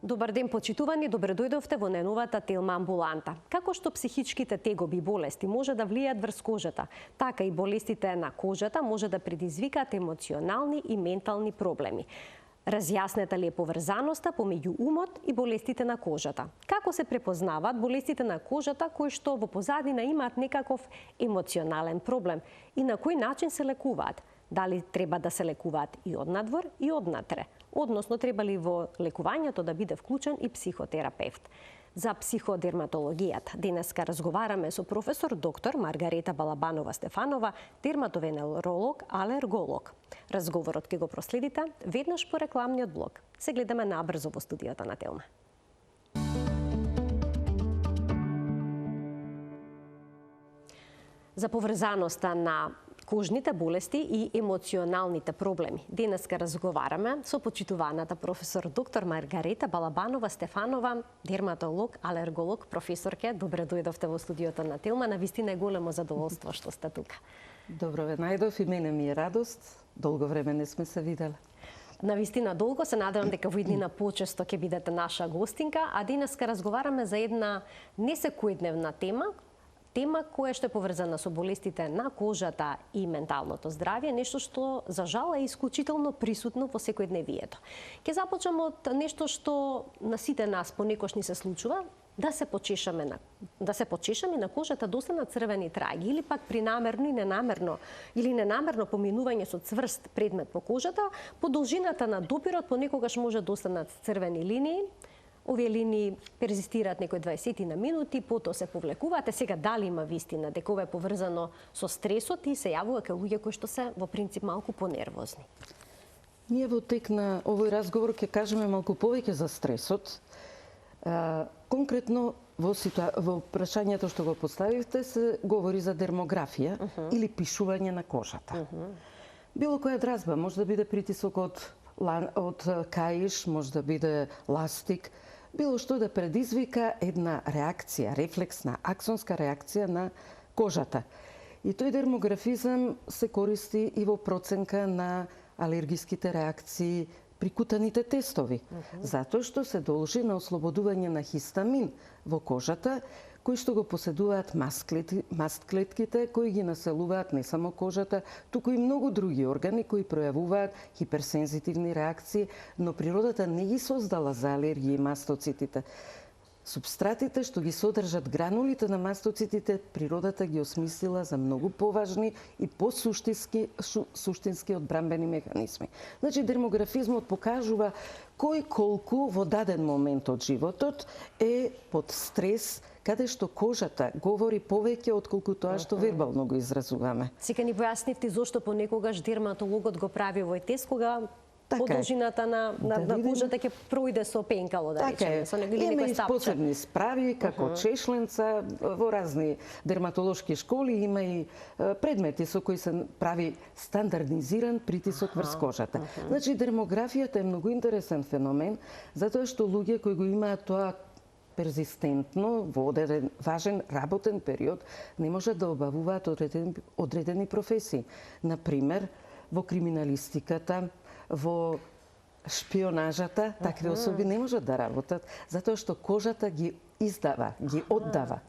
Добар ден, почитувани, добре дојдовте во најновата Телма амбуланта. Како што психичките тегоби и болести може да влијаат врз кожата, така и болестите на кожата може да предизвикаат емоционални и ментални проблеми. Разјаснета ли е поврзаноста помеѓу умот и болестите на кожата? Како се препознаваат болестите на кожата кои што во позадина имаат некаков емоционален проблем и на кој начин се лекуваат? Дали треба да се лекуваат и однадвор и однатре? Односно, треба ли во лекувањето да биде вклучен и психотерапевт? За психодерматологијата денеска разговараме со професор доктор Маргарета Балабанова-Стефанова, дерматовенеролог, алерголог. Разговорот ќе го проследите веднаш по рекламниот блок. Се гледаме набрзо во студиото на Телма. За поврзаноста на кожните болести и емоционалните проблеми. Денеска разговараме со почитуваната професор доктор Маргарета Балабанова-Стефанова, дерматолог, алерголог, професорке. Добре дојдовте во студиото на Телма. Навистина е големо задоволство што сте тука. Добро ве најдов и мене ми е радост. Долго време не сме се видели. Навистина долго, се надевам дека во иднина почесто ќе бидете наша гостинка, а денеска разговараме за една несекојдневна тема која што е поврзана со болестите на кожата и менталното здравје, нешто што за жал е исклучително присутно во секојдневието. Ќе започнам од нешто што на сите нас понекогаш ни се случува, да се почешаме на кожата доста на црвени траги или пак при намерно и ненамерно поминување со цврст предмет по кожата, по должината на допирот понекогаш може да останат црвени линии. Овие линии перзистираат некои 20 на минути, потоа се повлекуваат. Сега дали има вистина дека ова е поврзано со стресот и се јавува кај луѓе кои што се во принцип малку понервозни? Ние во тек на овој разговор ќе кажеме малку повеќе за стресот. Конкретно во прашањето што го поставивте се говори за дермографија или пишување на кожата. Било која дразба, може да биде притисок од каиш, може да биде ластик, било што да предизвика една реакција, рефлексна, аксонска реакција на кожата. И тој дермографизам се користи и во проценка на алергиските реакции при кутаните тестови, затоа што се должи на ослободување на хистамин во кожата, кои што го поседуваат мастклетките, кои ги населуваат не само кожата, туку и многу други органи кои пројавуваат хиперсензитивни реакции, но природата не ги создала за алергии мастоцитите. Субстратите што ги содржат гранулите на мастоцитите, природата ги осмислила за многу поважни и суштински одбранбени механизми. Значи, дермографизмот покажува кој колку во даден момент од животот е под стрес, каде што кожата говори повеќе отколку тоа што вербално го изразуваме. Сега ни појаснивте зошто понекогаш дерматологот го прави овој тест кога по должината на кожата ќе пројде со пенкало, да речеме, со некој стапче. Има и посебни справи, како чешленца, во разни дерматолошки школи има и предмети со кои се прави стандардизиран притисок врз кожата. Значи, дермографијата е многу интересен феномен, затоа што луѓе кои го имаат тоа перзистентно, во одреден важен работен период, не можат да обавуваат одредени професии. Например, во криминалистиката, во шпионажата, такви особи не можат да работат, затоа што кожата ги издава, ги оддава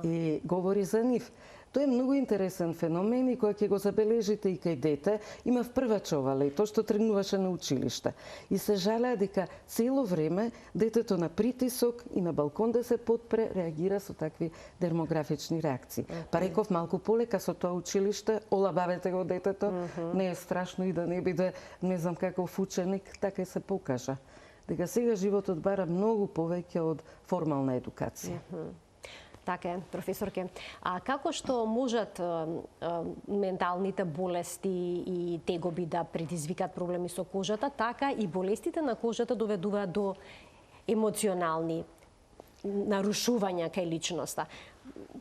и говори за нив. Тоа е многу интересен феномен и кога ќе го забележите и кај дете, има впрвачова лето што тргнуваше на училиште. И се жалеа дека цело време детето на притисок и на балкон да се потпре реагира со такви дермографични реакции. Па реков малку полека со тоа училиште, олабавете го детето, не е страшно и да не биде не знам каков ученик, така и се покажа. Дека сега животот бара многу повеќе од формална едукација. Така е, професорке. А како што можат менталните болести и тегоби да предизвикат проблеми со кожата, така и болестите на кожата доведуваат до емоционални нарушувања кај личноста.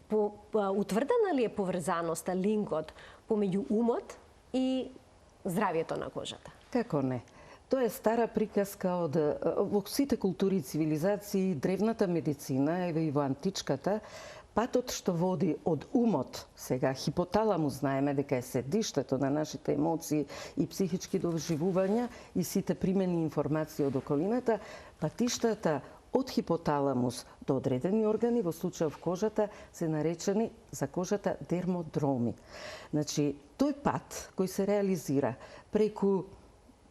Утврдена ли е поврзаноста, линкот помеѓу умот и здравјето на кожата? Како не? Тоа е стара приказка во сите култури и цивилизации, древната медицина, еве и во античката, патот што води од умот, сега хипоталамус знаеме дека е седиштето на нашите емоции и психички доживувања и сите примени информации од околината, патиштата од хипоталамус до одредени органи, во случајов кожата, се наречени за кожата дермодроми. Значи, тој пат кој се реализира преку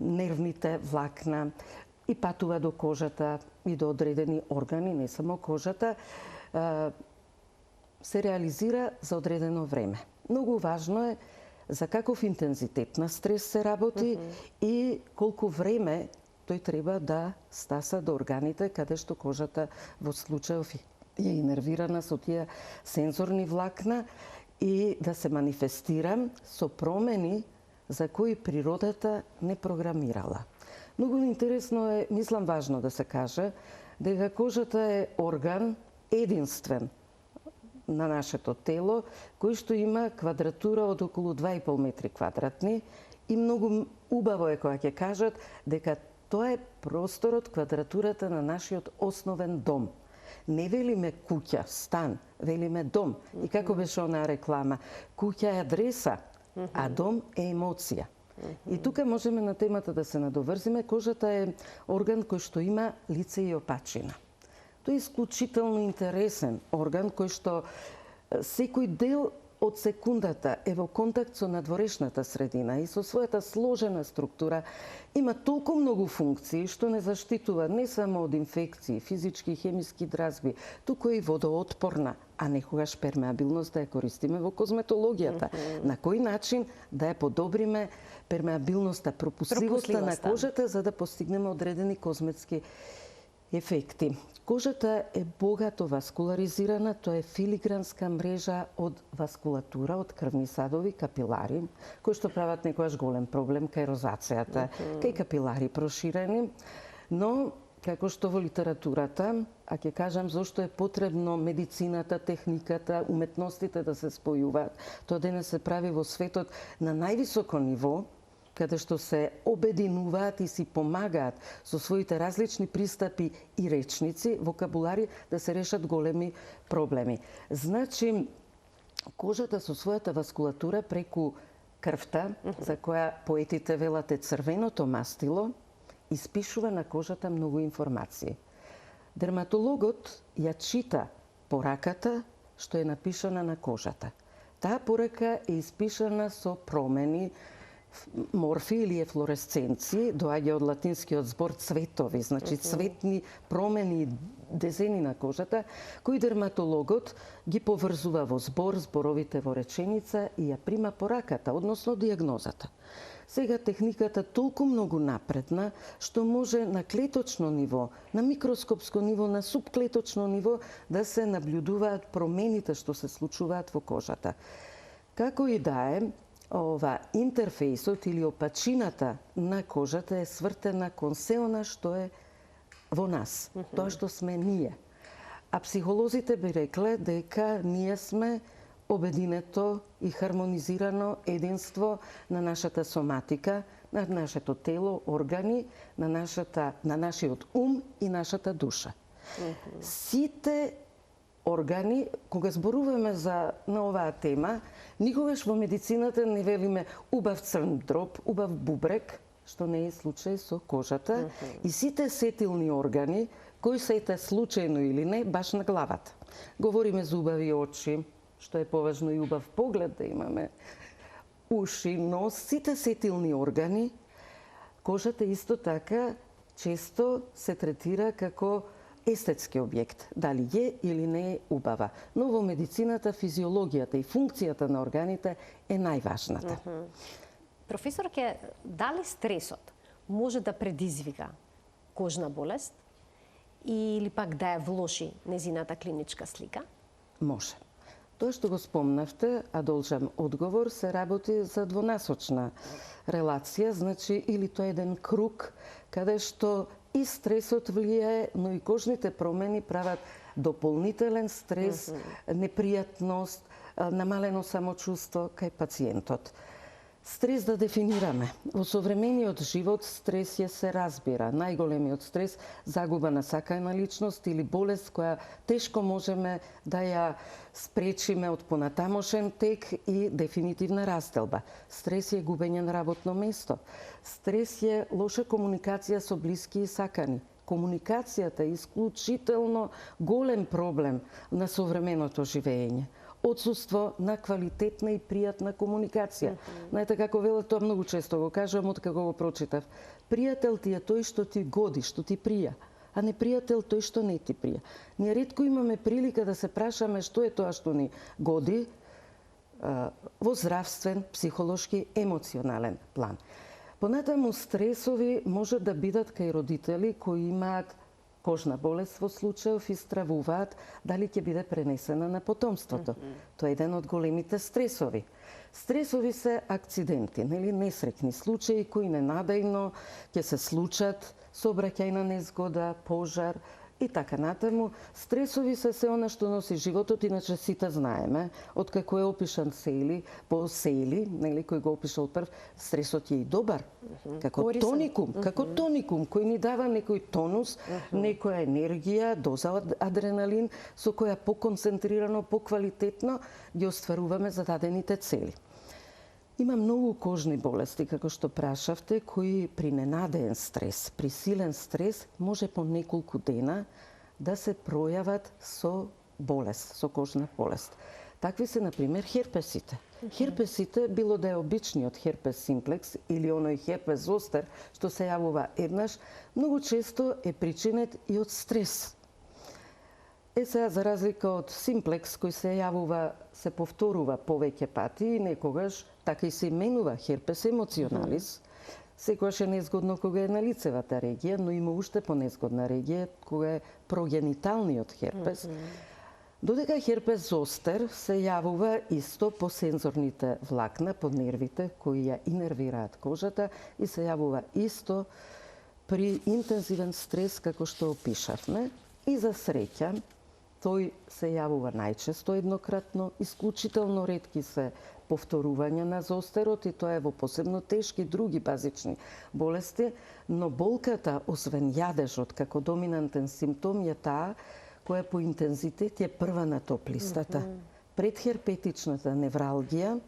нервните влакна и патува до кожата и до одредени органи, не само кожата, се реализира за одредено време. Многу важно е за каков интензитет на стрес се работи и колку време тој треба да стаса до органите каде што кожата во случајов е инервирана со тие сензорни влакна и да се манифестира со промени за кои природата не програмирала. Многу интересно е, мислам важно да се каже, дека кожата е орган единствен на нашето тело, кој што има квадратура од околу 2,5 метри квадратни и многу убаво е кога ќе кажат дека тоа е просторот, квадратурата на нашиот основен дом. Не велиме куќа, стан, велиме дом. И како беше онаа реклама? Куќа е адреса, а дом е емоција. И тука можеме на темата да се надоврзиме. Кожата е орган кој што има лице и опачина. Тој е исклучително интересен орган кој што секој дел од секундата е во контакт со надворешната средина и со својата сложена структура има толку многу функции што не заштитува не само од инфекции, физички и хемиски дразби, туку и водоотпорна, а некогаш пермеабилност да ја користиме во козметологијата. На кој начин да ја подобриме пермеабилноста, пропусливоста на кожата за да постигнеме одредени козметски ефекти. Кожата е богато васкуларизирана, тоа е филигранска мрежа од васкулатура, од крвни садови, капилари, кои што прават некојаш голем проблем кај розацијата, кај капилари проширени, но како што во литературата, а ќе кажам зошто е потребно медицината, техниката, уметностите да се спојуваат, тоа денес се прави во светот на највисоко ниво, каде што се обединуваат и си помагаат со своите различни пристапи и речници, вокабулари, да се решат големи проблеми. Значи, кожата со својата васкулатура преку крвта, за која поетите велат е црвеното мастило, испишува на кожата многу информации. Дерматологот ја чита пораката што е напишана на кожата. Таа порака е испишана со промени, морфи или ефлоресценци, доаѓа од латинскиот збор цветови, значи цветни промени, дезени на кожата, кои дерматологот ги поврзува во збор, зборовите во реченица и ја прима пораката, односно диагнозата. Сега техниката толку многу напредна, што може на клеточно ниво, на микроскопско ниво, на субклеточно ниво да се наблюдуваат промените што се случуваат во кожата. Како и да е, ова интерфејсот или опачината на кожата е свртена кон се она што е во нас, тоа што сме ние. А психолозите би рекле дека ние сме обединето и хармонизирано единство на нашата соматика, на нашето тело, органи, на нашиот ум и нашата душа. Сите органи, кога зборуваме на оваа тема, никогаш во медицината не велиме убав црн дроб, убав бубрек, што не е случај со кожата, и сите сетилни органи, кои се случајно или не, баш на главата. Говориме за убави очи, што е поважно и убав поглед да имаме, уши, нос, сите сетилни органи, кожата исто така често се третира како естетски објект, дали е или не е убава. Но во медицината, физиологијата и функцијата на органите е најважната. Професорке, дали стресот може да предизвика кожна болест или пак да ја влоши незината клиничка слика? Може. Тоа што го спомнавте, а должам одговор, се работи за двонасочна релација, значи или тоа е еден круг каде што и стресот влијае, но и кожните промени прават дополнителен стрес, непријатност, намалено самочувство кај пациентот. Стрес да дефинираме. Во современиот живот стрес се разбира. Најголемиот стрес, загуба на сакаена личност или болест која тешко можеме да ја спречиме од понатамошен тек и дефинитивна растелба. Стрес е губење на работно место. Стрес е лоша комуникација со блиски и сакани. Комуникацијата е исклучително голем проблем на современото живење. Отсуство на квалитетна и пријатна комуникација. Знаете како велат, тоа многу често го кажувам од како го прочитав. Пријател ти е тој што ти годи, што ти прија, а непријател тој што не ти прија. Ние ретко имаме прилика да се прашаме што е тоа што ни годи во здравствен, психолошки, емоционален план. Понатаму стресови може да бидат кај родители кои имаат кожна болест во случајов и стравуваат дали ќе биде пренесена на потомството. Тоа е еден од големите стресови. Стресови се акциденти, нели, несреќни случаи кои ненадејно ќе се случат, сообраќајна незгода, пожар и така натаму. Стресови се се она што носи животот, иначе сите знаеме, откако е опишан Сели, по Сели, нели, кој го опишал прв, стресот е и добар, како тоникум, кој ни дава некој тонус, некоја енергија, доза адреналин, со која поконцентрирано, поквалитетно ги остваруваме зададените цели. Има многу кожни болести, како што прашавте, кои при ненадеен стрес, при силен стрес, може по неколку дена да се пројават со болест, со кожна болест. Такви се, например, херпесите. Херпесите, било да е обичниот херпес симплекс или оној херпес зостер, што се јавува еднаш, многу често е причинет и од стрес. Сега, за разлика од симплекс, кој се јавува, се повторува повеќе пати и некогаш така и се именува херпес емоционалис, секогаш е незгодно кога е на лицевата регија, но има уште понезгодна регија кога е прогениталниот херпес. Додека херпес зостер се јавува исто по сензорните влакна, по нервите кои ја инервираат кожата и се јавува исто при интензивен стрес како што опишавме. И за среќа, тој се јавува најчесто еднократно, исклучително ретки се повторувања на зостерот и тоа е во посебно тешки други базични болести, но болката, освен јадежот како доминантен симптом, е таа која по интензитет е прва на топ листата. Предхерпетичната невралгија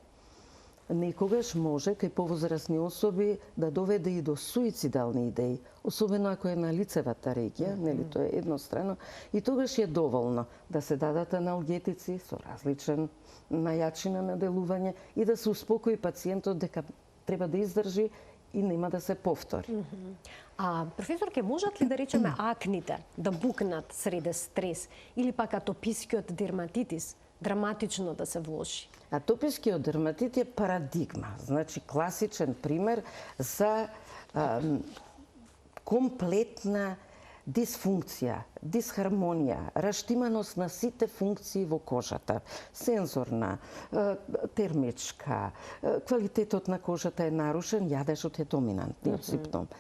некогаш може кај повозрасни особи да доведе и до суицидални идеи, особено ако е на лицевата регија, нели, тоа е еднострано, и тогаш е доволно да се дадат аналгетици со различен најачина на делување и да се успокои пациентот дека треба да издржи и нема да се повтори. Професорке, можат ли да речеме акните да букнат среде стрес или пак атопискиот дерматитис драматично да се влоши? Атопискиот дерматит е парадигма, значи класичен пример за комплетна дисфункција, дисхармонија, раштиманост на сите функции во кожата. Сензорна, термичка, квалитетот на кожата е нарушен, јадежот е доминантниот симптом.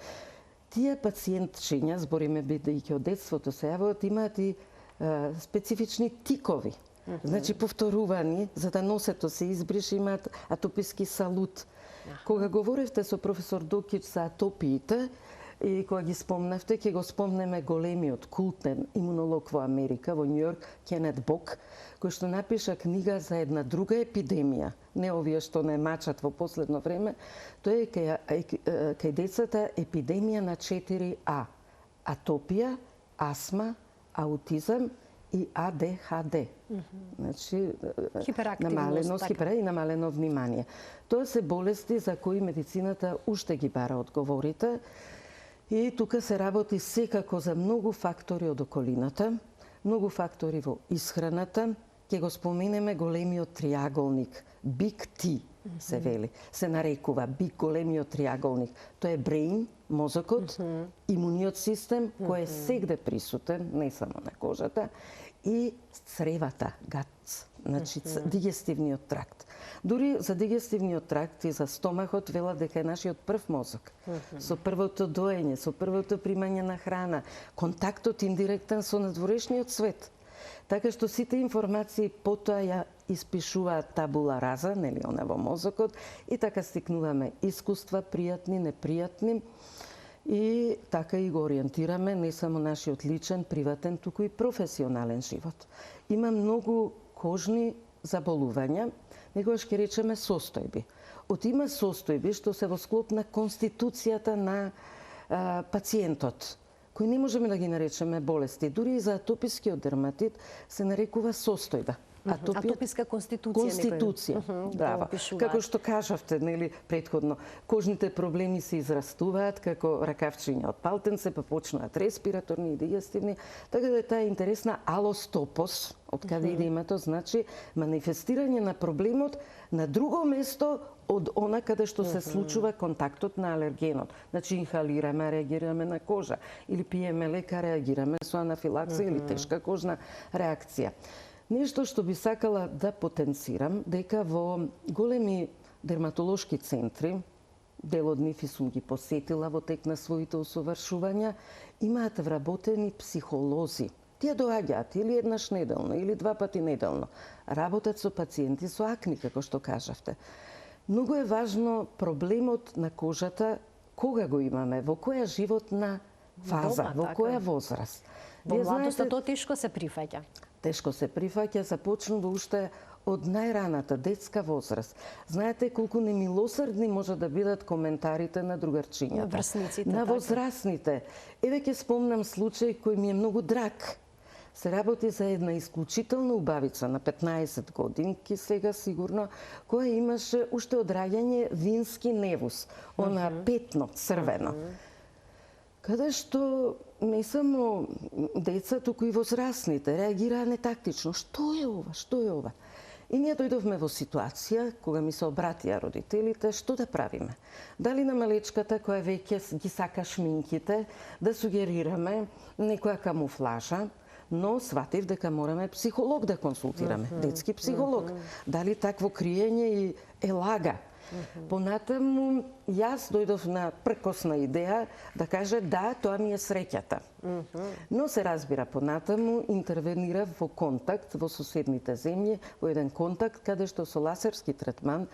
Тие пациентчиња, збориме бидејќи од детството се јавуваат, имаат и специфични тикови. Значи повторувани, за да носето се избрише, имаат атописки салут. Кога говоревте со професор Докич за атопиите, и кога ги спомнавте, ќе го спомнеме големиот култен имунолог во Америка, во Њујорк, Кенет Бок, кој што напиша книга за една друга епидемија, не овие што не мачат во последно време, тоа е кај децата епидемија на 4А. Атопија, астма, аутизам и АДХД. Значи, намаленост, и намалено внимание. Тоа се болести за кои медицината уште ги бара одговорите. И тука се работи секако за многу фактори од околината, многу фактори во исхраната. Ќе го споменеме големиот триаголник, Big T се вели, се нарекува Big големиот триаголник. Тоа е brain, мозокот, имуниот систем кој е сегде присутен, не само на кожата, и цревата, gut, значи дигестивниот тракт. Дури за дигестивниот тракт и за стомахот велат дека е нашиот прв мозок. Со првото доење, со првото примање на храна, контактот индиректен со надворешниот свет. Така што сите информации потоа ја испишуваат табула раза, нели она во мозокот, и така стикнуваме искуства, пријатни, непријатни, и така и го ориентираме не само нашиот личен, приватен, туку и професионален живот. Има многу кожни заболувања, негогаш ќе речеме состојби. Од има состојби што се во склоп на конституцијата на пациентот, кои не можеме да ги наречеме болести. Дури и за атопискиот дерматит се нарекува состојба. Атописка конституција. Браво. Како што кажавте, нели, претходно, кожните проблеми се израстуваат како ракавчиња од палтенце, па почнуваат респираторни и дигестивни, така да е таа интересна алостопос, од каде иде името, значи манифестирање на проблемот на друго место од она каде што се случува контактот на алергенот. Значи инхалираме, реагираме на кожа, или пиеме лека, реагираме со анафилаксија или тешка кожна реакција. Нешто што би сакала да потенцирам, дека во големи дерматолошки центри, дел од нив и сум ги посетила во тек на своите усовршувања, имаат вработени психолози. Тие доаѓаат или еднаш неделно, или 2 пати неделно. Работат со пациенти со акни, како што кажавте. Многу е важно проблемот на кожата, кога го имаме, во која животна фаза, во која возраст. Во младоста тоа тешко се прифаќа. Тешко се прифаќа, започнува уште од најраната детска возраст. Знаете колку немилосрдни може да бидат коментарите на другарчињата. На врсниците. На возрастните. Еве ќе спомнам случај кој ми е многу драг. Се работи за една исклучителна убавица на 15 годинки сега сигурно, која имаше уште од раѓање вински невус, она петно црвено. Каде што не само деца, туку и возрастните реагираа нетактично. Што е ова? Што е ова? И ние дојдовме во ситуација кога ми се обратија родителите, што да правиме? Дали на малечката која веќе ги сака шминките да сугерираме некоја камуфлажа, но сватив дека мораме психолог да консултираме, детски психолог. Дали такво криење и е лага? Понатаму, јас дојдов на пркосна идеја да каже да, тоа ми е среќата. Но се разбира, понатаму интервенира во контакт во соседните земји, во еден контакт каде што со лазерски третман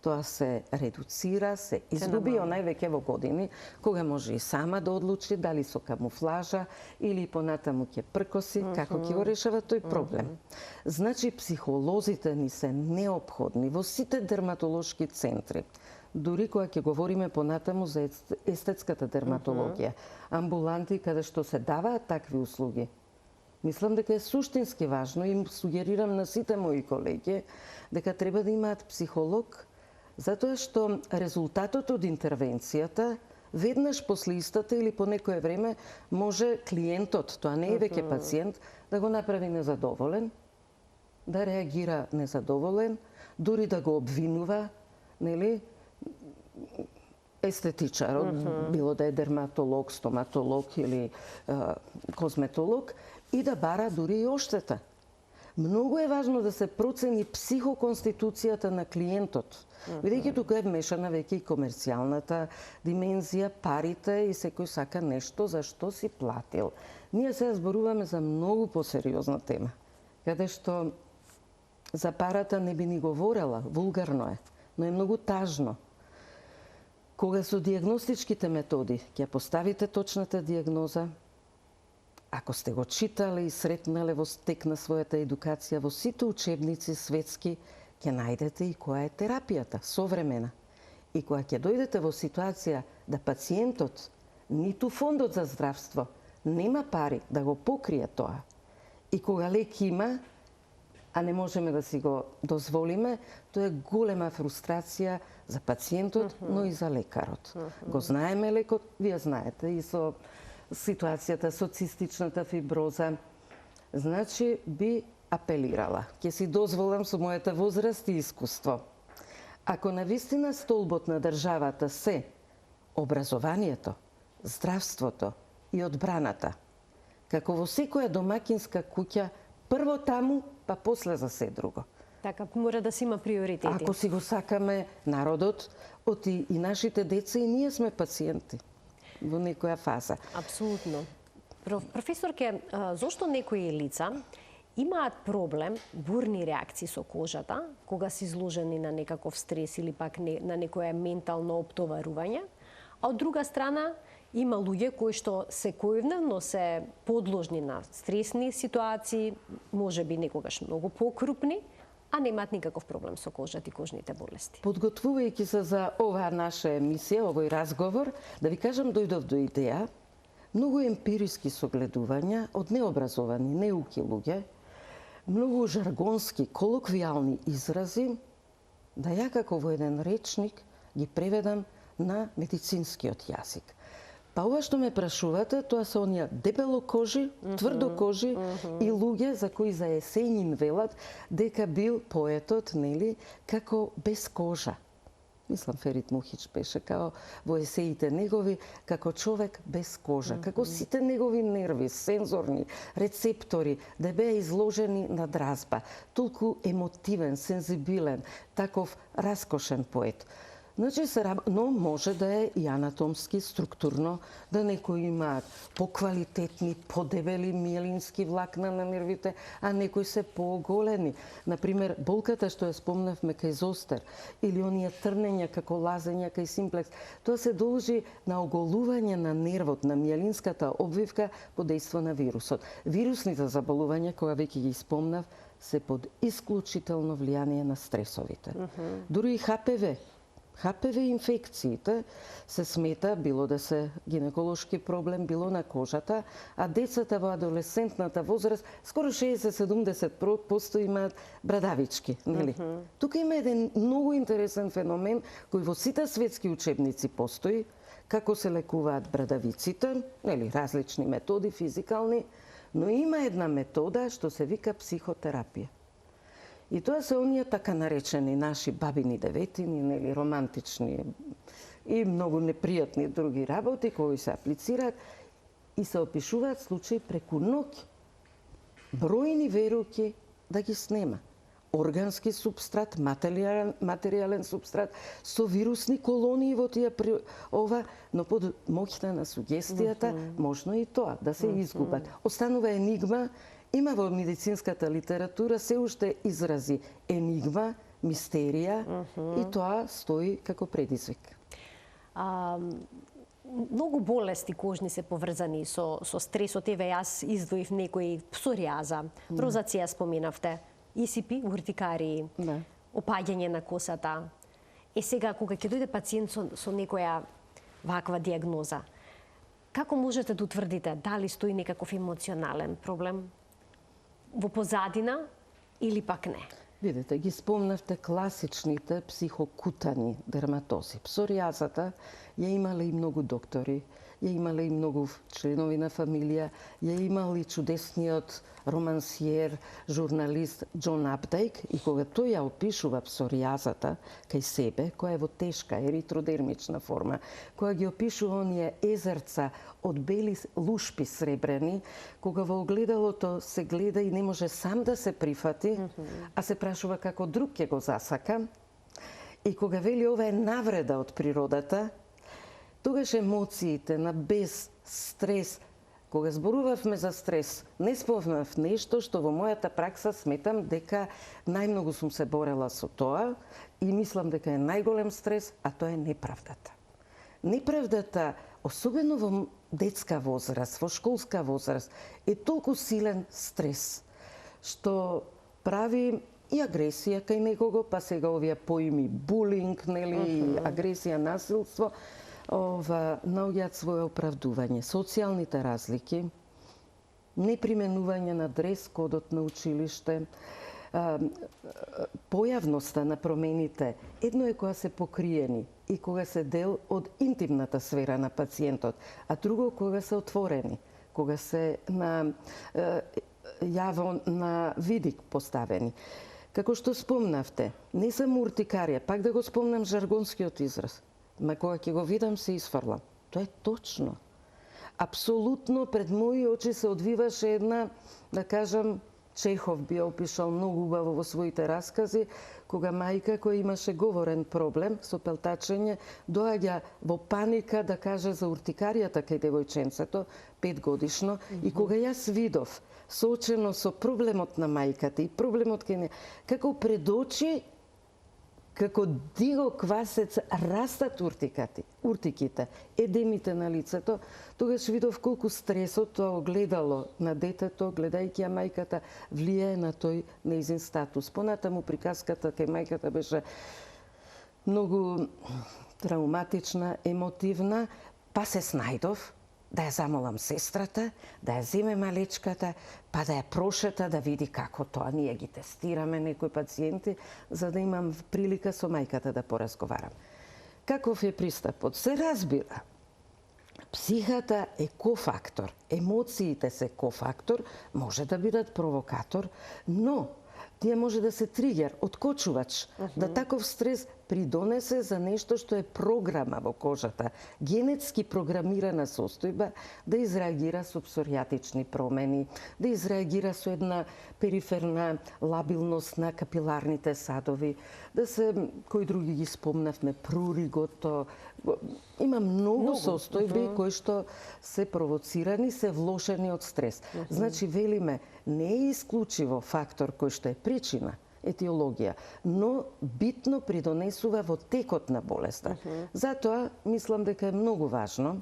тоа се редуцира, се изгуби, онај веќе во години, кога може и сама да одлучи дали со камуфлажа или понатаму ќе пркоси, како ќе го решава тој проблем. Значи, психолозите ни се неопходни во сите дерматолошки центри. Дури кога ќе говориме понатаму за естетската дерматологија, амбуланти каде што се даваат такви услуги, мислам дека е суштински важно и сугерирам на сите мои колеги дека треба да имаат психолог, затоа што резултатот од интервенцијата веднаш после истата или по некое време може клиентот, тоа не е веќе пациент, да го направи незадоволен, да реагира незадоволен, дури да го обвинува, нели, естетичарот, било да е дерматолог, стоматолог или козметолог, и да бара дури и оштета. Многу е важно да се процени психоконституцијата на клиентот, бидејќи тука е вмешана веќе и комерцијалната димензија, парите и секој сака нешто за што си платил. Ние сега зборуваме за многу посериозна тема, каде што за парата не би ни говорела, вулгарно е, но е многу тажно. Кога со диагностичките методи ќе поставите точната диагноза, ако сте го читале и сретнале во стек на својата едукација во сите учебници светски, ќе најдете и која е терапијата современа. И кога ќе дојдете во ситуација да пациентот, ниту фондот за здравство, нема пари да го покрие тоа, и кога лек има, а не можеме да си го дозволиме, тоа е голема фрустрација за пациентот, но и за лекарот. Го знаеме лекот, вие знаете, и со ситуацијата со цистичната фиброза. Значи, би апелирала, ќе си дозволам со мојата возраст и искуство. Ако навистина столбот на државата се образованието, здравството и одбраната, како во секоја домакинска куќа, прво таму, па после за се друго. Така, мора да си има приоритети. Ако си го сакаме народот, оти и нашите деца, и ние сме пациенти во некоја фаза. Апсолутно. Професорке, зошто некои лица имаат проблем, бурни реакции со кожата, кога се изложени на некаков стрес или пак на некое ментално оптоварување, а од друга страна има луѓе кои што секојдневно се подложни на стресни ситуации, можеби некогаш многу покрупни, а немаат никаков проблем со кожата и кожните болести. Подготвувајќи се за оваа наша емисија, овој разговор, да ви кажам, дојдов до идеја, многу емпириски согледувања од необразовани, неуки луѓе, многу жаргонски, колоквијални изрази, да ја како во еден речник ги преведам на медицинскиот јазик. Па ова што ме прашувате, тоа се оние дебелокожи, тврдокожи и луѓе за кои за Есенин велат дека бил поетот, нели, како без кожа. Мислам, Ферит Мухич беше као во есеите негови како човек без кожа, како сите негови нерви, сензорни, рецептори, да беа изложени на дразба. Толку емотивен, сензибилен, таков раскошен поет. Значи, но може да е и анатомски, структурно, да некои имаат поквалитетни, подебели миелински влакна на нервите, а некои се пооголени. Например, болката што ја спомнавме кај зостер, или оние трнења како лазења кај симплекс, тоа се должи на оголување на нервот, на миелинската обвивка под дејство на вирусот. Вирусните заболувања, кога веќе ги спомнав, се под исклучително влијание на стресовите. Дури и ХПВ инфекциите се смета било да се гинеколошки проблем, било на кожата, а децата во адолесцентната возраст скоро 60-70% имаат брадавички, нели? Тука има еден многу интересен феномен кој во сите светски учебници постои, како се лекуваат брадавиците, нели, различни методи физикални, но има една метода што се вика психотерапија. И тоа се оние така наречени наши бабини деветини, нели, романтични и многу непријатни други работи кои се аплицираат и се опишуваат случаи преку ноќ. Бројни верујќи да ги снема. Органски субстрат, материјален субстрат, со вирусни колонии во тие ова, но под моќта на сугестијата можно и тоа да се изгубат. Останува енигма. Има во медицинската литература се уште изрази енигма, мистерија и тоа стои како предизвик. Многу болести кожни се поврзани со стресот. Еве, јас издвоив некои: псоријаза, розација споменавте, исипи, уртикарии, опаѓање на косата. Сега, кога ќе дојде пациент со некоја ваква диагноза, како можете да утврдите дали стои некаков емоционален проблем во позадина или пак не? Видете, ги спомнавте класичните психокутани дерматози. Псоријазата ја имале и многу доктори, ја имале и многу членови на фамилија, ја имал и чудесниот романсиер, журналист Џон Апдејк, и кога тој ја опишува псоријазата кај себе, која е во тешка еритродермична форма, која ги опишува оние езерца од бели лушпи сребрени, кога во огледалото се гледа и не може сам да се прифати, а се прашува како друг ќе го засака, и кога вели ова е навреда од природата, тогаш емоциите на без стрес, кога зборувавме за стрес, не спомнав нешто што во мојата пракса сметам дека најмногу сум се борела со тоа и мислам дека е најголем стрес, а тоа е неправдата. Неправдата, особено во детска возраст, во школска возраст, е толку силен стрес, што прави и агресија кај некого, па сега овие поими булинг, нели, агресија, насилство, наоѓаат свое оправдување. Социјалните разлики, неприменување на дрес кодот на училиште, појавноста на промените, едно е кога се покриени и кога се дел од интимната сфера на пациентот, а друго кога се отворени, кога се на јаво на видик поставени. Како што спомнавте, не само уртикарија, пак да го спомнам жаргонскиот израз, ма кога ќе го видам се изфрлам. Тоа е точно. Апсолутно пред мои очи се одвиваше една, да кажам, Чехов би опишал многу убаво во своите раскази, кога мајка која имаше говорен проблем со пелтачење, доаѓа во паника да каже за уртикаријата кај девојченцето, 5-годишно, и кога јас видов, соочено со проблемот на мајката и проблемот кај неја, како пред очи, како диго квасец растат уртиките, едемите на лицето, тогаш видов колку стресот тоа огледало на детето, гледајќи ја мајката, влијае на тој нејзин статус. Понатаму приказката кај мајката беше многу травматична, емотивна, па се снајдов да ја замолам сестрата, да ја земе малечката, па да ја прошета, да види како тоа. Ние ги тестираме некои пациенти, за да имам прилика со мајката да поразговарам. Каков е пристапот? Се разбира. Психата е кофактор, емоциите се кофактор, може да бидат провокатор, но тие може да се тригер, откочувач, да таков стрес придонесе за нешто што е програма во кожата, генетски програмирана состојба, да изреагира со псоријатични промени, да изреагира со една периферна лабилност на капиларните садови, да се, кои други ги спомнавме, пруригото. Има многу состојби кои што се провоцирани, се влошени од стрес. Значи, велиме, не е исклучиво фактор кој што е причина, етиологија, но битно придонесува во текот на болеста. Затоа, мислам дека е многу важно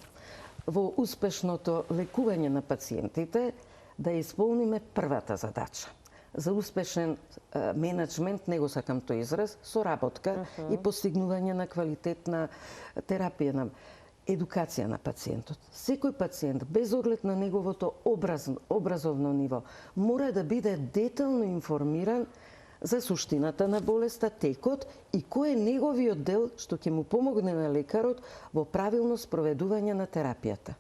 во успешното лекување на пациентите да исполниме првата задача. За успешен менеджмент, не го сакам тој израз, соработка и постигнување на квалитетна терапија на едукација на пациентот. Секој пациент, без оглед на неговото образовно ниво, мора да биде детално информиран за суштината на болеста, текот и кој е неговиот дел што ќе му помогне на лекарот во правилно спроведување на терапијата.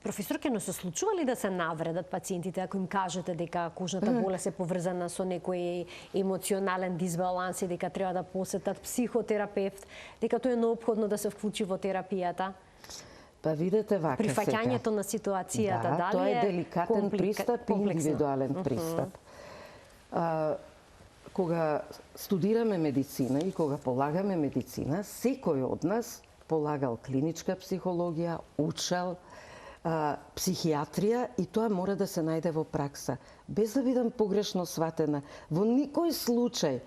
Професорке, но се случува ли да се навредат пациентите ако им кажете дека кожната болест е поврзана со некој емоционален дисбаланс и дека треба да посетат психотерапевт, дека тоа е неопходно да се вклучи во терапијата? Па видете вака сега. Прифаќањето на ситуацијата, дали тоа е деликатен пристап и индивидуален пристап. Кога студираме медицина и кога полагаме медицина, секој од нас полагал клиничка психологија, учел, психијатрија и тоа мора да се најде во пракса. Без да бидам погрешно сватена, во никој случај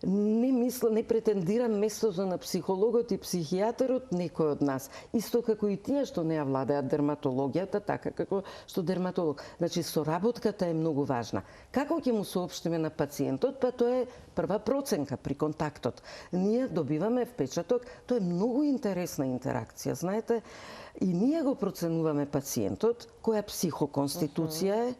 не претендирам местото на психологот и психијатарот некој од нас. Исто како и тие што не ја владеат дерматологијата, така како што дерматолог. Значи, соработката е многу важна. Како ќе му соопштиме на пациентот? Па тоа е прва проценка при контактот. Ние добиваме впечаток, тоа е многу интересна интеракција, знаете, и ние го проценуваме пациентот, која психоконституција е,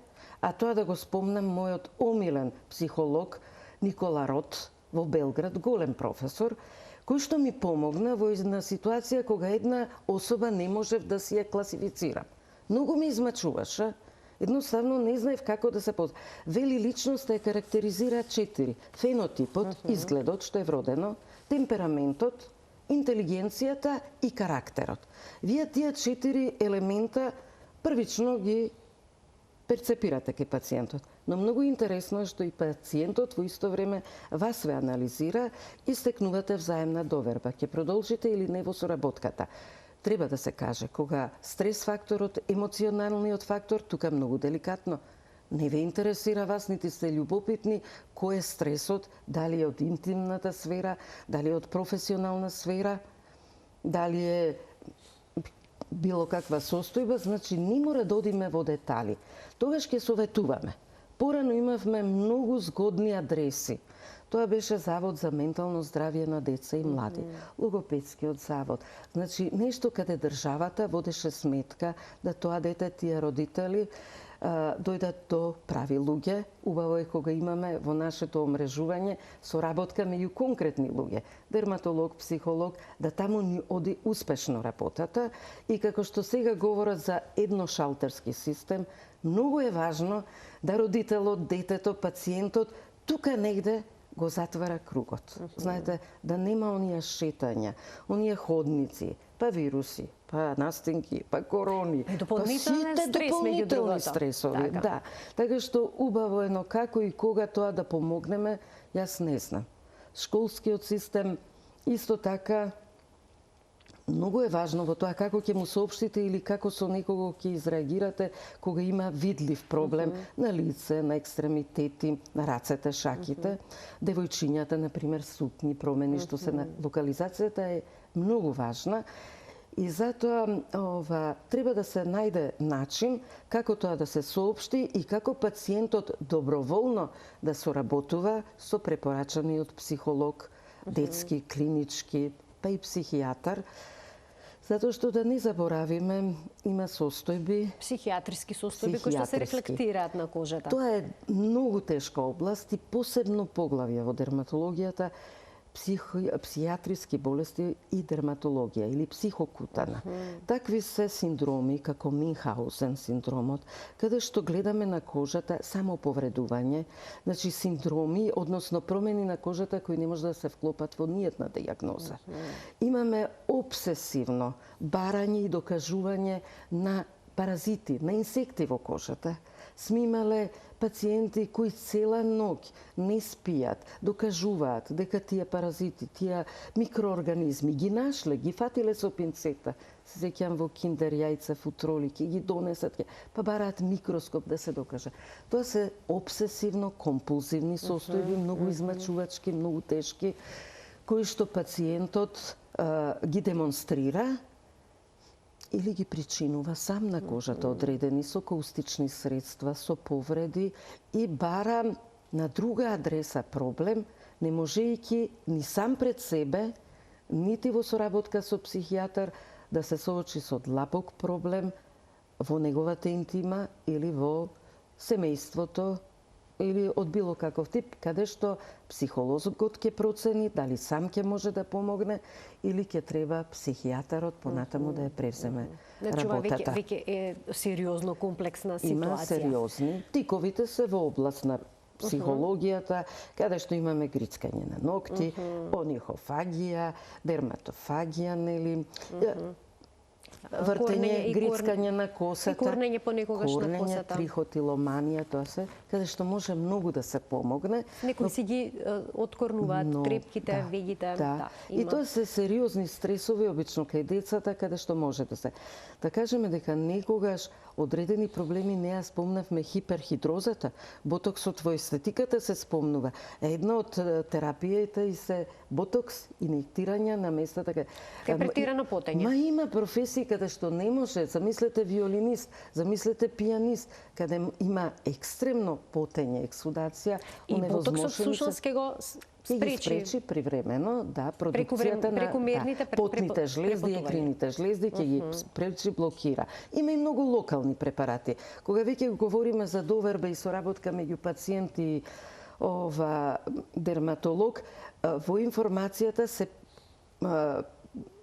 а тоа да го спомнам мојот омилен психолог Никола Рот, во Белград, голем професор, кој што ми помогна во една ситуација кога една особа не можев да си ја класифицирам. Многу ми измачуваше, едноставно не знаев како да се Вели личноста е карактеризира 4. Фенотипот, изгледот, што е вродено, темпераментот, интелигенцијата и карактерот. Вие тие 4 елемента првично ги перцепирате кај пациентот. Но многу интересно е што и пациентот во исто време вас ве анализира и стекнувате взаемна доверба. Ќе продолжите или не во соработката. Треба да се каже, кога стрес факторот, емоционалниот фактор, тука многу деликатно, не ве интересира вас, нити сте љубопитни кој е стресот, дали е од интимната сфера, дали е од професионална сфера, дали е било каква состојба, значи не мора да одиме во детали. Тогаш ќе советуваме. Порано имавме многу згодни адреси. Тоа беше Завод за ментално здравје на деца и млади, логопедскиот завод. Значи, нешто каде државата водеше сметка да тоа дете, тие родители, дојдат до прави луѓе. Убаво е кога имаме во нашето омрежување соработка меѓу конкретни луѓе, дерматолог, психолог, да таму ни оди успешно работата и како што сега говорат за едношалтерски систем, многу е важно да родителот, детето, пациентот тука негде го затвара кругот. Знаете, да нема оние шетања, оние ходници, па вируси, па настинки, па корони, И дополнителен стрес, меѓу дополнителни другото. стресови. Така. Да. Така што убаво е, но како и кога тоа да помогнеме, јас не знам. Школскиот систем исто така многу е важно во тоа како ќе му соопштите или како со некого ќе изреагирате кога има видлив проблем на лице, на екстремитети, на рацете, шаките. Девојчињата, например, сукни промени, што се на локализацијата е многу важна. И затоа треба да се најде начин како тоа да се соопшти и како пациентот доброволно да соработува со препорачаниот психолог, детски, клинички, па и психијатар. Затоа што да не заборавиме, има состојби, Психијатриски состојби кои што се рефлектираат на кожата. Тоа е многу тешка област и посебно поглавје во дерматологијата, психијатриски болести и дерматологија или психокутана. Такви се синдроми како Минхаузен синдромот, каде што гледаме на кожата само повредување, значи синдроми, односно промени на кожата кои не може да се вклопат во ниједна дијагноза. Имаме обсесивно барање и докажување на паразити, на инсекти во кожата. Сме имале пациенти кои цела ноќ не спијат, докажуваат дека тие паразити, тие микроорганизми ги нашле, ги фатиле со пинцета. Се сеќавам во киндер јајца, футроли, ќе ги донесат, па бараат микроскоп да се докаже. Тоа се обсесивно компулзивни состојби, многу измачувачки, многу тешки, кои што пациентот ги демонстрира или ги причинува сам на кожата одредени со каустични средства, со повреди и бара на друга адреса проблем, не можејќи ни сам пред себе, нити во соработка со психијатар, да се соочи со длабок проблем во неговата интима или во семејството или од било каков тип, каде што психолозот ќе процени дали сам ќе може да помогне или ќе треба психијатарот понатаму да ја превземе работата. Веќе е сериозно комплексна ситуација. Има сериозни. Тиковите се во област на психологијата, каде што имаме грицкање на ногти, онихофагија, дерматофагија, нели, вртење, грицкање на косата, корнење понекогаш на косата, трихотиломанија, тоа се, каде што може многу да се помогне. Некои си ги откорнуваат крепките, вегите. Да. И тоа се сериозни стресови обично кај децата, каде што може да се. Да кажеме дека некогаш одредени проблеми не ја спомнавме хиперхидрозата, ботоксот во естетиката се спомнува. Една од терапиите и се ботокс, инектирање на места така. Кај претирано потење. Ма има професии каде што не може, замислете виолинист, замислете пианист, каде има екстремно потење, ексудација, и ботоксот всушност ќе го спречи привремено, да, продукцијата на потните жлезди, екрините жлезди ќе ги спречи, блокира. Има и многу локални препарати. Кога веќе говориме за доверба и соработка меѓу пациент и дерматолог, во информацијата се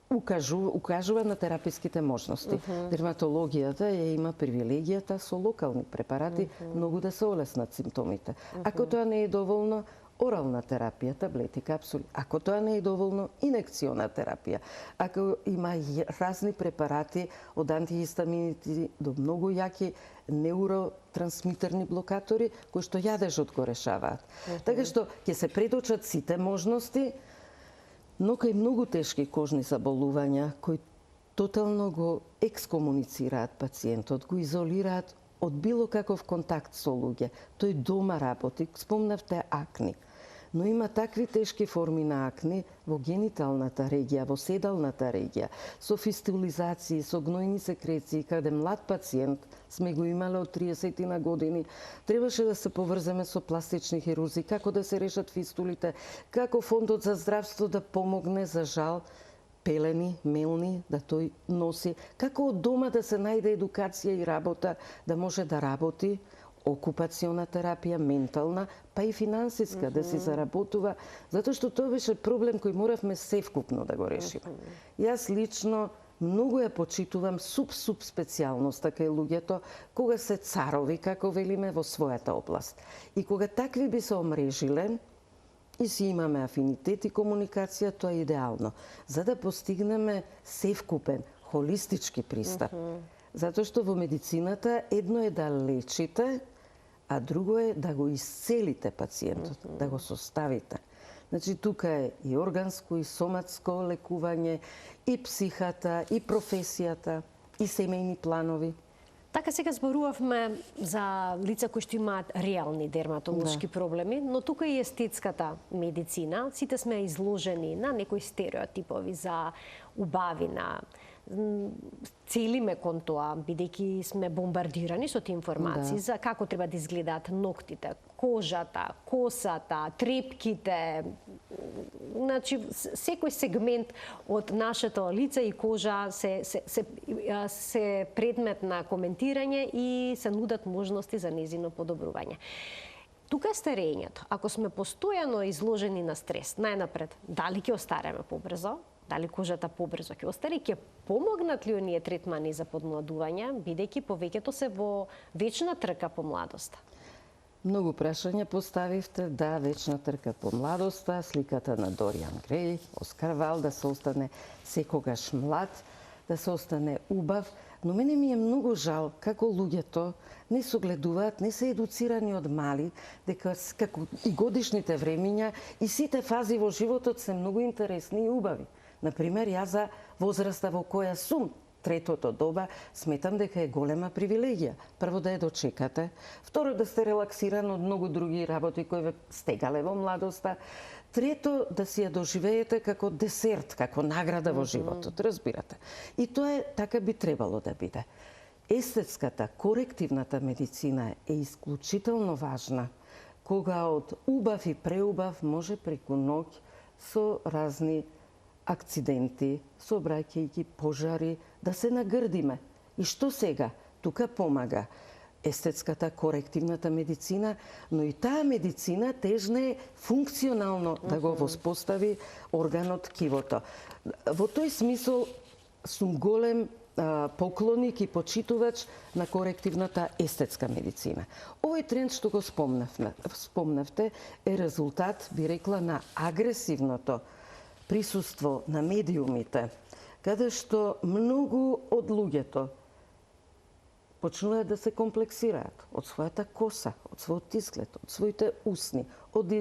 укажува на тераписките можности. Дерматологијата има привилегијата со локални препарати многу да се олеснат симптомите. Ако тоа не е доволно, орална терапија, таблети, капсули. Ако тоа не е доволно, инекциона терапија. Ако има разни препарати од антихистамините до многу јаки неуротрансмитерни блокатори, кои што јадежот го решаваат. Така што ќе се предочат сите можности, но кај многу тешки кожни заболувања, кои тотално го екскомуницираат пациентот, го изолираат од било каков контакт со луѓе. Тој дома работи, спомнавте акни. Но има такви тешки форми на акни во гениталната регија, во седалната регија, со фистулизации, со гнојни секреции, каде млад пациент, сме го имале од 30 на години, требаше да се поврземе со пластични хирурзи, како да се решат фистулите, како Фондот за здравство да помогне, за жал, пелени, мелни, да тој носи, како од дома да се најде едукација и работа, да може да работи, окупациона терапија, ментална, па и финансиска, да се заработува, затоа што тоа беше проблем кој моравме севкупно да го решиме. Јас лично многу ја почитувам специјалноста кај луѓето, кога се царови, како велиме, во својата област. И кога такви би се омрежиле, и си имаме афинитет и комуникација, тоа е идеално. За да постигнеме севкупен, холистички пристап. Затоа што во медицината едно е да лечите, а друго е да го исцелите пациентот, да го составите. Значи, тука е и органско, и соматско лекување, и психата, и професијата, и семејни планови. Така сега зборувавме за лица кои што имаат реални дерматолошки проблеми, но тука и естетската медицина. Сите сме изложени на некои стереотипови за убавина. Целиме кон тоа, бидејќи сме бомбардирани со тие информации за како треба да изгледаат ноктите, кожата, косата, трепките. Значи, секој сегмент од нашето лице и кожа се предмет на коментирање и се нудат можности за незино подобрување. Тука е старењето. Ако сме постојано изложени на стрес, најнапред, дали ќе остареме побрзо, дали кожата побрзо ќе остари, ќе помогнат ли оние третмани за подмладување, бидејќи повеќето се во вечна трка по младоста? Многу прашања поставивте, да, вечна трка по младоста, сликата на Дориан Греј, Оскар Вал, да се остане секогаш млад, да се остане убав, но мене ми е многу жал како луѓето не согледуваат, не се едуцирани од мали, дека како и годишните времиња и сите фази во животот се многу интересни и убави. Например, јас за возраста во која сум, третото доба, сметам дека е голема привилегија. Прво да ја дочекате, второ да сте релаксиран од многу други работи кои ве стегале во младоста, трето да си ја доживеете како десерт, како награда во животот, разбирате. И тоа е така би требало да биде. Естетската, корективната медицина е исклучително важна, кога од убав и преубав може преку ноќ со разни акциденти, сообраќајќи пожари, да се нагрдиме. И што сега? Тука помага естетската, корективната медицина, но и таа медицина тежне функционално да го воспостави органот ткивото. Во тој смисол сум голем поклоник и почитувач на корективната естетска медицина. Овој тренд што го спомнавте е резултат, би рекла, на агресивното присуство на медиумите, каде што многу од луѓето почнуваат да се комплексираат од својата коса, од својот изглед, од своите усни, од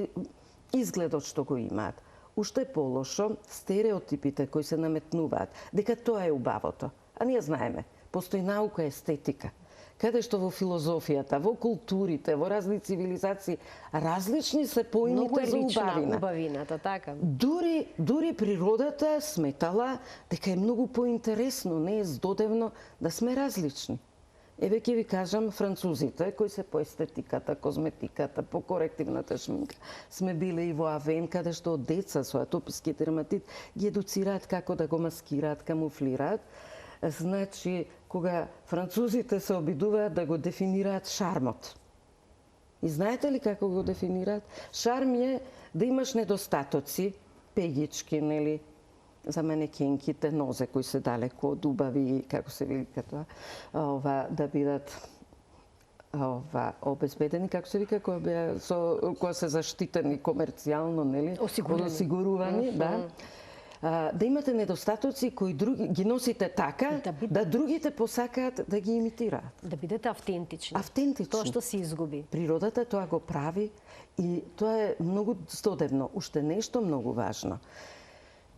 изгледот што го имаат. Уште полошо, стереотипите кои се наметнуваат, дека тоа е убавото. А ние знаеме, постои наука естетика, каде што во филозофијата, во културите, во разни цивилизации, различни се поимите за убавина. Убавината, така. Дури природата сметала дека е многу поинтересно, не е здодевно да сме различни. Еве ќе ви кажам, французите, кои се по естетиката, козметиката, по корективната шминка, сме биле и во Авен, каде што од деца со атописки дерматит ги едуцираат како да го маскираат, камуфлираат. Значи, кога французите се обидуваат да го дефинираат шармот. И знаете ли како го дефинираат? Шарм е да имаш недостатоци, пегички, нели, за манекенките, нозе кои се далеко од убави, како се вика тоа, да бидат обезбедени, како се вика, кои се заштитени комерцијално, нели? Осигурувани, да. Да имате недостатоци кои ги носите така, да другите посакаат да ги имитираат. Да бидете автентични. Автентични. Тоа што се изгуби. Природата тоа го прави и тоа е многу здодевно. Уште нешто многу важно.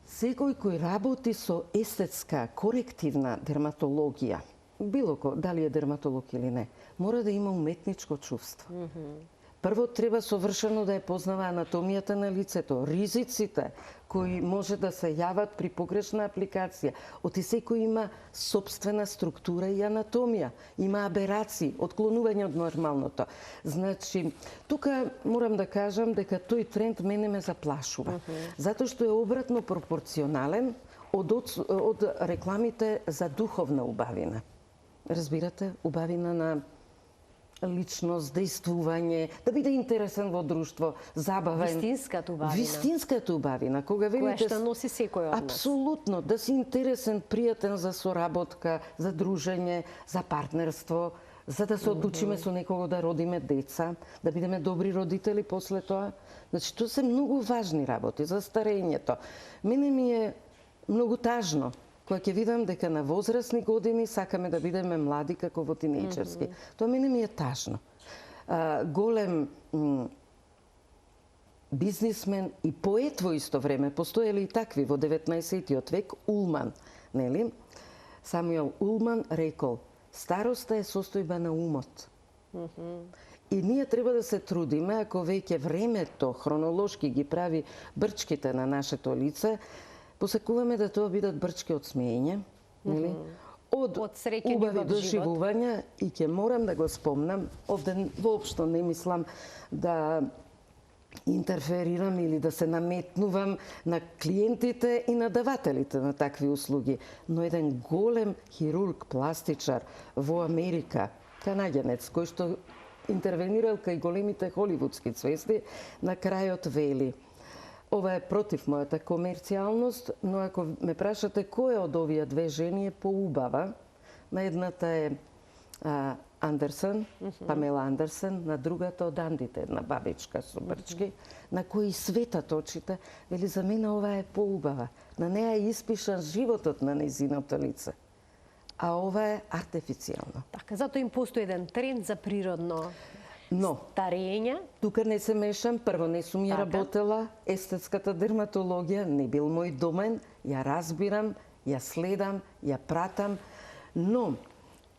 Секој кој работи со естетска, корективна дерматологија, било кој, дали е дерматолог или не, мора да има уметничко чувство. Прво треба совршено да ја познава анатомијата на лицето, ризиците кои може да се јават при погрешна апликација. Оти секој има собствена структура и анатомија, има аберации, отклонување од нормалното. Значи, тука морам да кажам дека тој тренд мене ме заплашува, затоа што е обратно пропорционален од рекламите за духовна убавина. Разбирате, убавина на личност, дејствување, да биде интересен во друштво, забавен. Вистинската убавина. Вистинската убавина, кога велите... Која што носи секој од нас. Апсолутно, да си интересен, пријатен за соработка, за дружење, за партнерство, за да се одлучиме со некого да родиме деца, да бидеме добри родители после тоа. Значи, тоа се многу важни работи за старењето. Мене ми е многу тажно кога ќе видам дека на возрастни години сакаме да бидеме млади како во тинејџерски. Тоа мене ми е тажно. Голем бизнисмен и поет во исто време, постоеле и такви во 19 век, Улман, нели? Самуел Улман рекол: староста е состојба на умот. И ние треба да се трудиме, ако веќе времето хронолошки ги прави брчките на нашето лице, посакуваме да тоа бидат брчки од смеење, нели? Од среќа убави љубов живот. доживувања, и ќе морам да го спомнам, овде воопшто не мислам да интерферирам или да се наметнувам на клиентите и на давателите на такви услуги, но еден голем хирург, пластичар во Америка, канаѓанец, кој што интервенирал кај големите холивудски звезди, на крајот вели: ова е против мојата комерцијалност, но ако ме прашате која од овие две жени е поубава, на едната е Андерсен, Памела Андерсен, на другата од Андите, една бабичка со брчки, на кои светат очите, вели: за мене ова е поубава. На неа е испишан животот на нејзиното лице, а ова е артифицијално. Така, затоа им постои еден тренд за природно Но старење. тука не се мешам, прво не сум ја Така. работела, естетската дерматологија не бил мој домен, ја разбирам, ја следам, ја пратам, но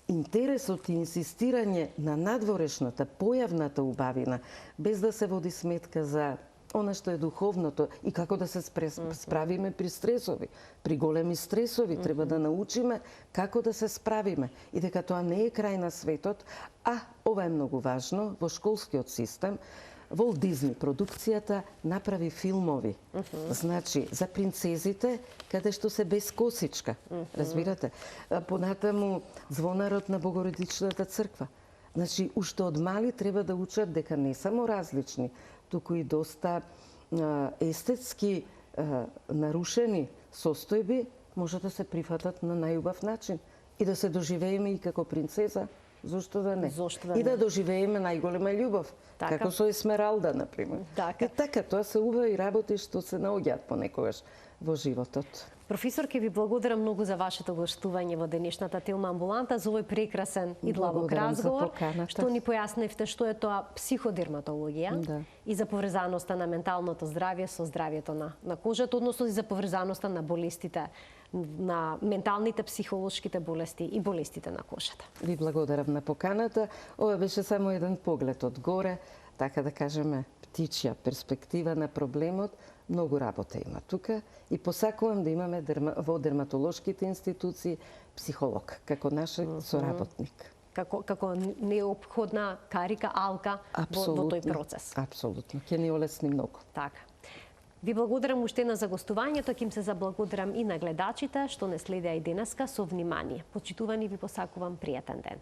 интересот и инсистирање на надворешната, појавната убавина, без да се води сметка за она што е духовното и како да се справиме при стресови. При големи стресови треба да научиме како да се справиме и дека тоа не е крај на светот, а ова е многу важно, во школскиот систем Волт Дизни продукцијата направи филмови, значи, за принцезите, каде што се без косичка, разбирате? Понатаму Звонарот на Богородичната црква. Значи, уште од мали треба да учат дека не само различни, туку и доста естетски нарушени состојби може да се прифатат на најубав начин и да се доживееме и како принцеза. Зошто да не? Зошто да И да не? доживееме најголема љубов, Така. како со Есмералда, например. Така. И така, тоа се убави работи што се наоѓаат понекогаш во животот. Професор, ке ви благодарам многу за вашето гоштување во денешната Телма амбуланта, за овој прекрасен и длабок Благодарам за разговор, поканата. што ни појаснивте што е тоа психодерматологија Да. и за поврзаноста на менталното здравје со здравјето на кожата, односно и за поврзаноста на болестите, на менталните, психолошките болести и болестите на кожата. Ви благодарам на поканата. Ова беше само еден поглед од горе, така да кажеме, птичја перспектива на проблемот. Многу работа има тука и посакувам да имаме во дерматолошките институции психолог како наш соработник. Како неопходна карика, алка во тој процес. Апсолутно. Ќе ни олесни многу. Така. Ви благодарам уште на за гостувањето, ќе им се заблагодарам и на гледачите што не следеа и денеска со внимание. Почитувани ви посакувам пријатен ден.